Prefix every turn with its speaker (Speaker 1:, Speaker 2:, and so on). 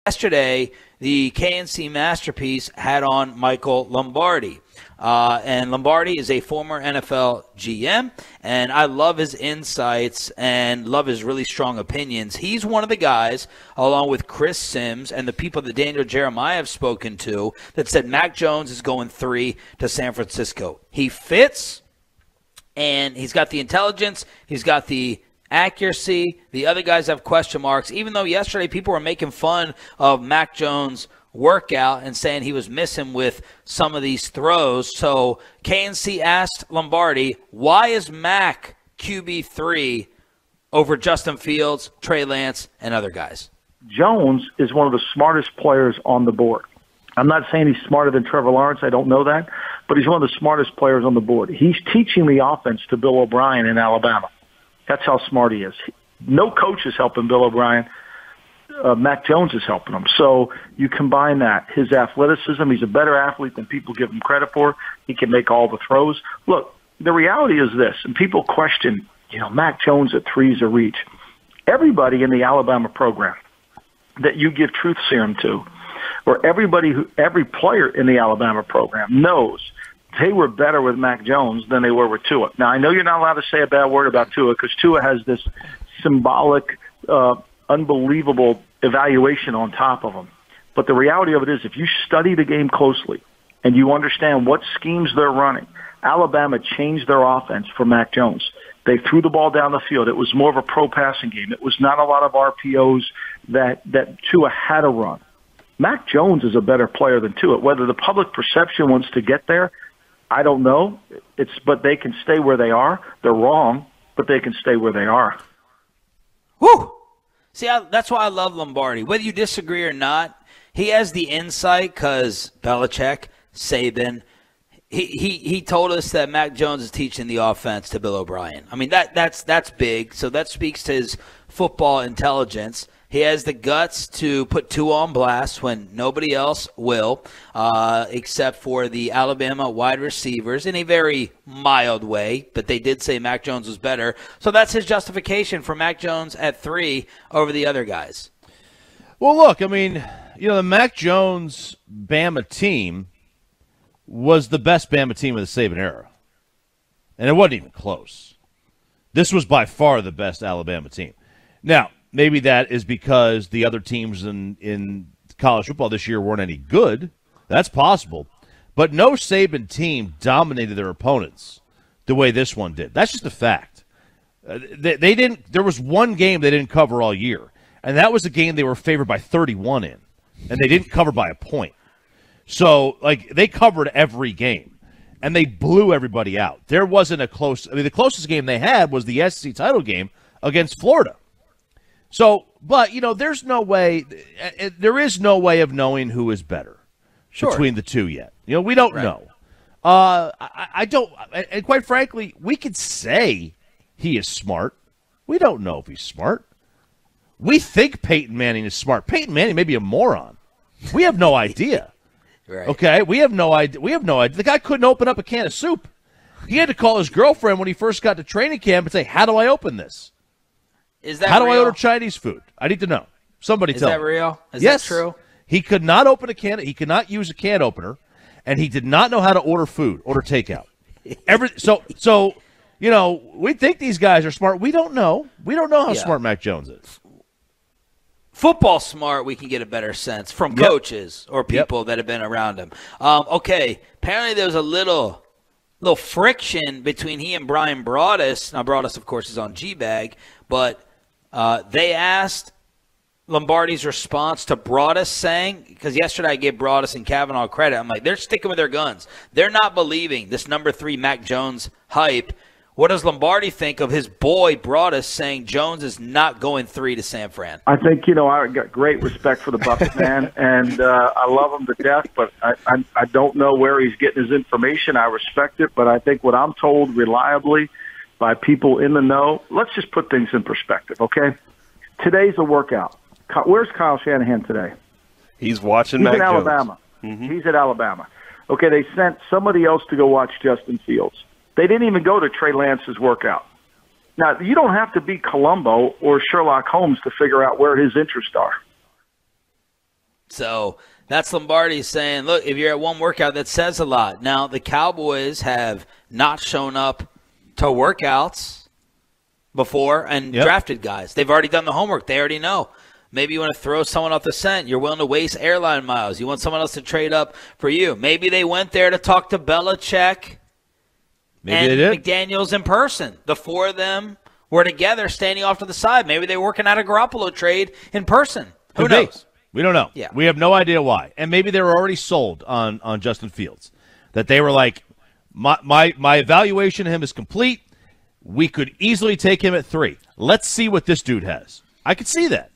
Speaker 1: yesterday, the KNC Masterpiece had on Michael Lombardi. And Lombardi is a former NFL GM, and I love his insights and love his really strong opinions. He's one of the guys, along with Chris Sims and the people that Daniel Jeremiah have spoken to, that said Mac Jones is going 3 to San Francisco. He fits, and he's got the intelligence, he's got the accuracy. The other guys have question marks, even though yesterday people were making fun of Mac Jones' workout and saying he was missing with some of these throws. So KNC asked Lombardi, why is Mac QB3 over Justin Fields, Trey Lance, and other guys?
Speaker 2: Jones is one of the smartest players on the board. I'm not saying he's smarter than Trevor Lawrence. I don't know that. But he's one of the smartest players on the board. He's teaching the offense to Bill O'Brien in Alabama. That's how smart he is. No coach is helping Bill O'Brien. Mac Jones is helping him. So you combine that, his athleticism, he's a better athlete than people give him credit for. He can make all the throws. Look, the reality is this, and people question, Mac Jones at 3 is a reach. Everybody in the Alabama program that you give truth serum to, or every player in the Alabama program knows they were better with Mac Jones than they were with Tua. Now, I know you're not allowed to say a bad word about Tua because Tua has this symbolic, unbelievable evaluation on top of him. But the reality of it is if you study the game closely and you understand what schemes they're running, Alabama changed their offense for Mac Jones. They threw the ball down the field. It was more of a pro passing game. It was not a lot of RPOs that Tua had to run. Mac Jones is a better player than Tua. Whether the public perception wants to get there, I don't know. But they can stay where they are. They're wrong, but they can stay where they are.
Speaker 1: Whew! See, that's why I love Lombardi. Whether you disagree or not, he has the insight because Belichick, Saban, he told us that Mac Jones is teaching the offense to Bill O'Brien. I mean, that's big. So that speaks to his football intelligence. He has the guts to put Tua on blast when nobody else will, except for the Alabama wide receivers in a very mild way. But they did say Mac Jones was better. So that's his justification for Mac Jones at 3 over the other guys.
Speaker 3: Well, look, I mean, the Mac Jones Bama team was the best Bama team of the Saban era. And it wasn't even close. This was by far the best Alabama team. Now, maybe that is because the other teams in college football this year weren't any good. That's possible. But no Saban team dominated their opponents the way this one did. That's just a fact. They didn't. There was one game they didn't cover all year, and that was a game they were favored by 31 in, and they didn't cover by a point. So, they covered every game, and they blew everybody out. There wasn't a close – the closest game they had was the SEC title game against Florida. So, but, there's no way – there is no way of knowing who is better between the two yet. We don't know. I don't – and quite frankly, we could say he is smart. We don't know if he's smart. We think Peyton Manning is smart. Peyton Manning may be a moron. We have no idea.
Speaker 1: Right.
Speaker 3: Okay? We have no idea. The guy couldn't open up a can of soup. He had to call his girlfriend when he first got to training camp and say, how do I open this?
Speaker 1: Is that
Speaker 3: How
Speaker 1: real?
Speaker 3: do I order Chinese food? I need to know. Somebody tell me.
Speaker 1: Is that real? Is
Speaker 3: that
Speaker 1: true?
Speaker 3: He could not open a can. He could not use a can opener, and he did not know how to order food, order takeout. So we think these guys are smart. We don't know. We don't know how smart Mac Jones is.
Speaker 1: Football smart, we can get a better sense from coaches or people that have been around him. Okay, apparently there was a little friction between he and Brian Broaddus. Now, Broaddus, of course, is on G-Bag, but they asked Lombardi's response to Broaddus saying, because yesterday I gave Broaddus and Kavanaugh credit, I'm like, they're sticking with their guns. They're not believing this number 3 Mac Jones hype. What does Lombardi think of his boy Broaddus saying Jones is not going 3 to San Fran?
Speaker 2: I think, I got great respect for the Bucket man, and I love him to death, but I don't know where he's getting his information. I respect it, but I think what I'm told reliably by people in the know, let's just put things in perspective, okay? Today's a workout. Where's Kyle Shanahan today?
Speaker 4: He's watching Mac Jones.
Speaker 2: He's in Alabama. Mm-hmm. He's at Alabama. Okay, they sent somebody else to go watch Justin Fields. They didn't even go to Trey Lance's workout. Now, you don't have to be Columbo or Sherlock Holmes to figure out where his interests are.
Speaker 1: So that's Lombardi saying, look, if you're at one workout, that says a lot. Now, the Cowboys have not shown up to workouts before and drafted guys. They've already done the homework. They already know. Maybe you want to throw someone off the scent. You're willing to waste airline miles. You want someone else to trade up for you. Maybe they went there to talk to Belichick and McDaniels in person. The four of them were together standing off to the side. Maybe they were working out a Garoppolo trade in person. Who knows?
Speaker 3: We don't know.
Speaker 1: Yeah.
Speaker 3: We have no idea why. And maybe they were already sold on Justin Fields. That they were like, my evaluation of him is complete. We could easily take him at 3. Let's see what this dude has. I could see that.